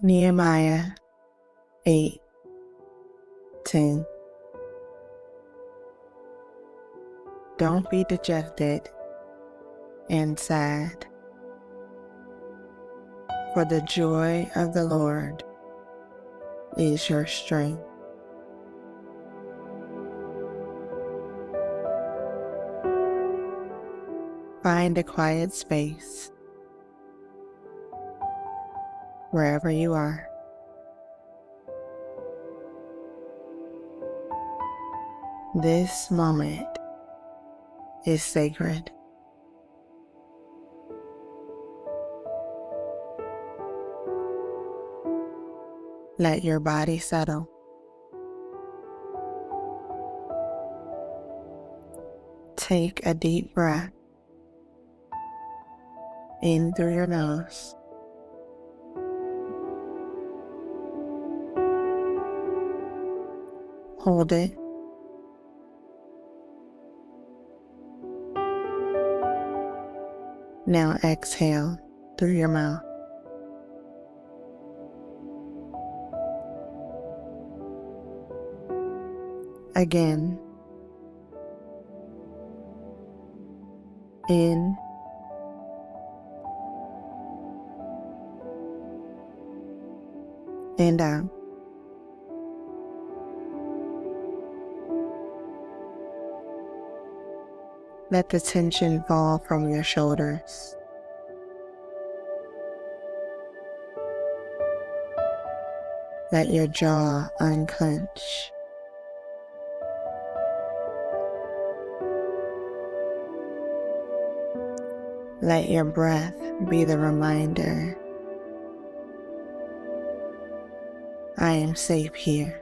Nehemiah 8:10. Don't be dejected and sad, for the joy of the Lord is your strength. Find a quiet space wherever you are. This moment is sacred. Let your body settle. Take a deep breath in through your nose. Hold it. Now exhale through your mouth. Again. In and out. Let the tension fall from your shoulders. Let your jaw unclench. Let your breath be the reminder. I am safe here.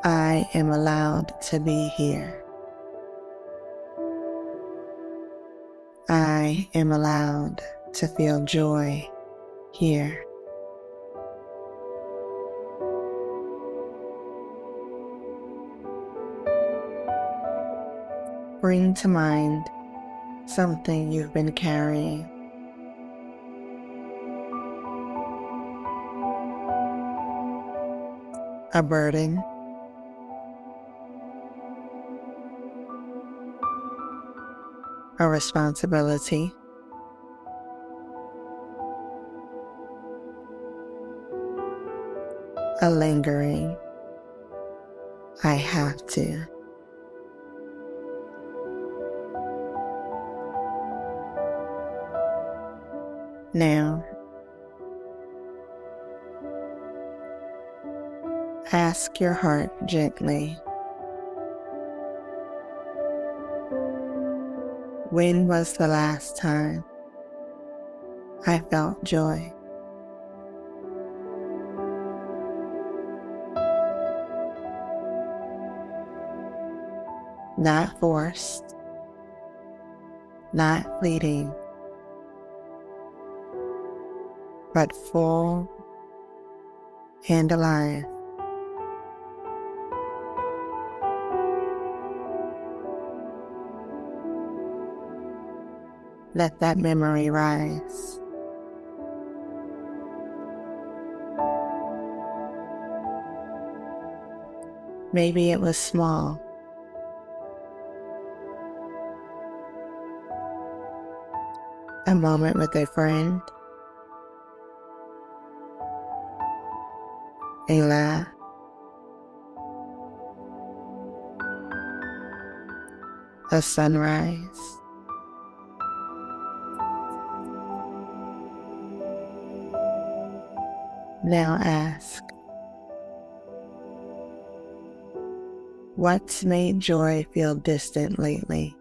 I am allowed to be here. I am allowed to feel joy here. Bring to mind something you've been carrying. A burden, a responsibility, a lingering, I have to. Now, ask your heart gently, when was the last time I felt joy? Not forced, not fleeting, but full and alive. Let that memory rise. Maybe it was small. A moment with a friend, a laugh, a sunrise. Now ask, what's made joy feel distant lately?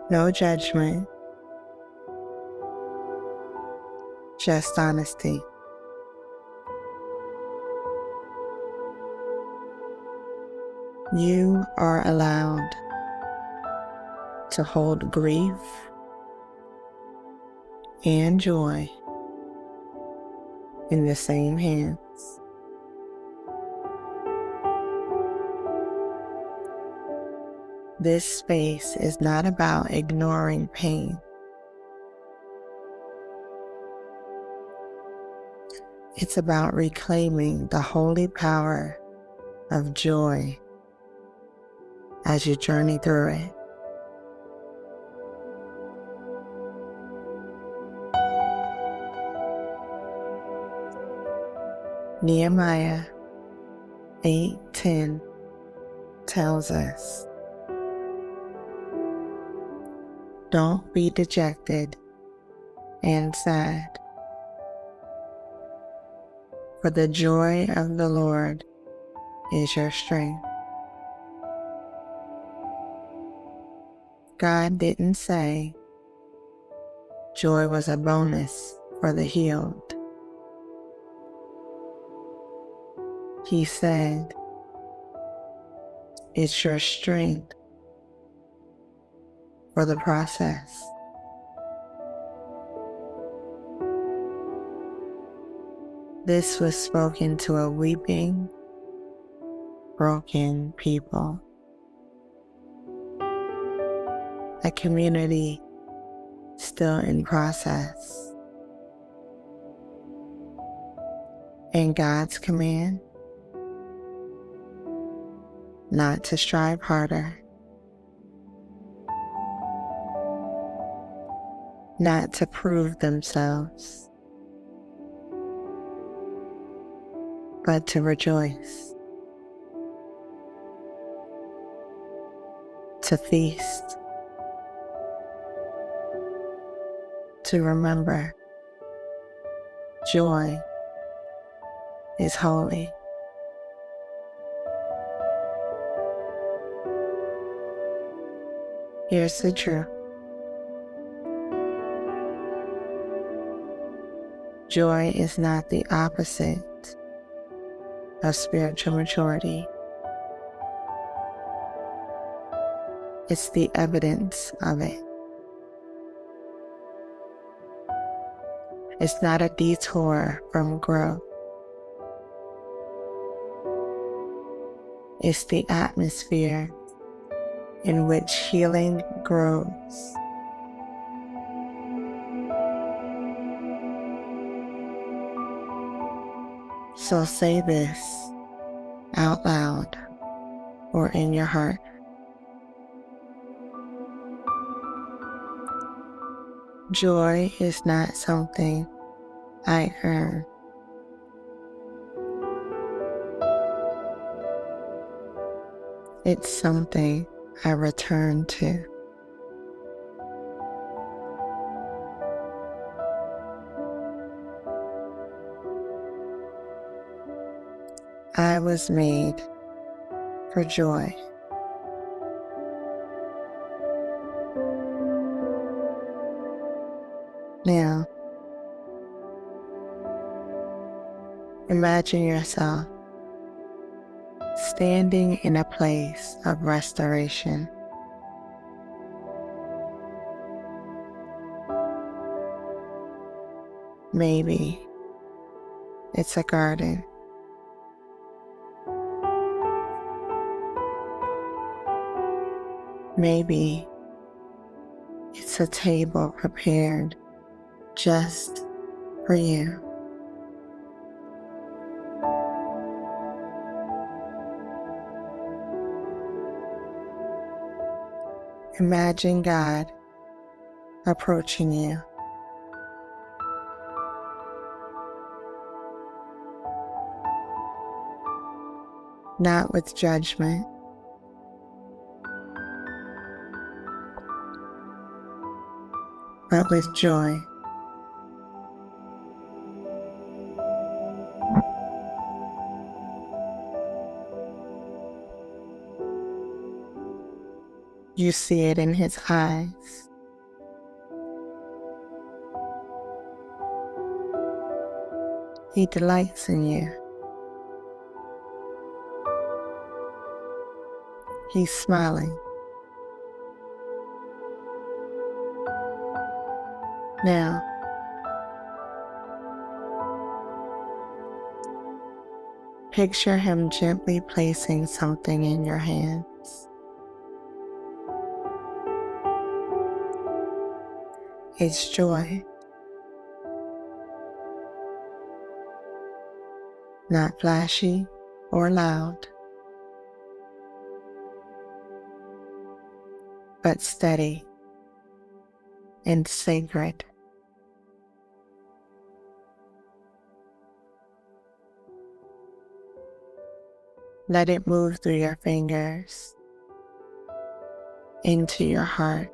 No judgment, just honesty. You are allowed to hold grief and joy in the same hands. This space is not about ignoring pain. It's about reclaiming the holy power of joy as you journey through it. Nehemiah 8:10 tells us, "Don't be dejected and sad, for the joy of the Lord is your strength." God didn't say joy was a bonus for the healed. He said, it's your strength for the process. This was spoken to a weeping, broken people, a community still in process. And God's command, not to strive harder, not to prove themselves, but to rejoice, to feast, to remember joy is holy. Here's the truth. Joy is not the opposite of spiritual maturity. It's the evidence of it. It's not a detour from growth. It's the atmosphere in which healing grows. So say this out loud or in your heart. Joy is not something I earn. It's something I return to. I was made for joy. Now, imagine yourself standing in a place of restoration. Maybe it's a garden. Maybe it's a table prepared just for you. Imagine God approaching you. Not with judgment, but with joy. You see it in his eyes. He delights in you. He's smiling. Now, picture him gently placing something in your hands. It's joy, not flashy or loud, but steady and sacred. Let it move through your fingers, into your heart.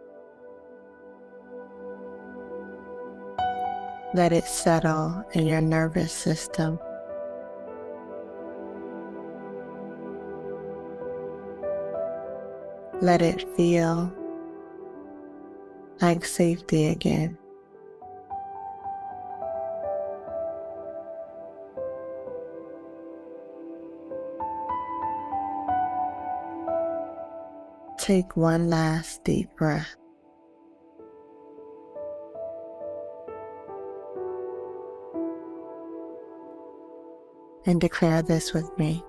Let it settle in your nervous system. Let it feel like safety again. Take one last deep breath. And declare this with me.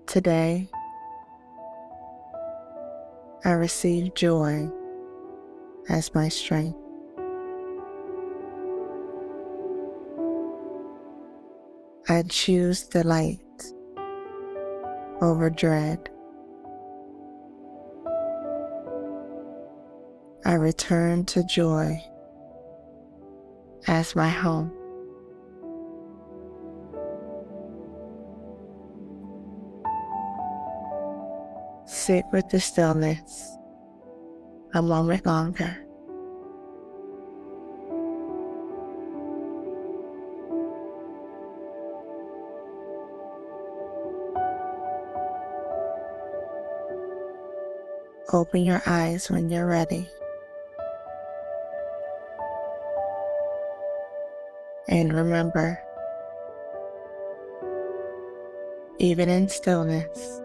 Today, I receive joy as my strength. I choose delight over dread. I return to joy as my home. Sit with the stillness a moment longer. Open your eyes when you're ready. And remember, even in stillness,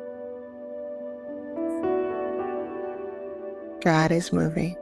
God is moving.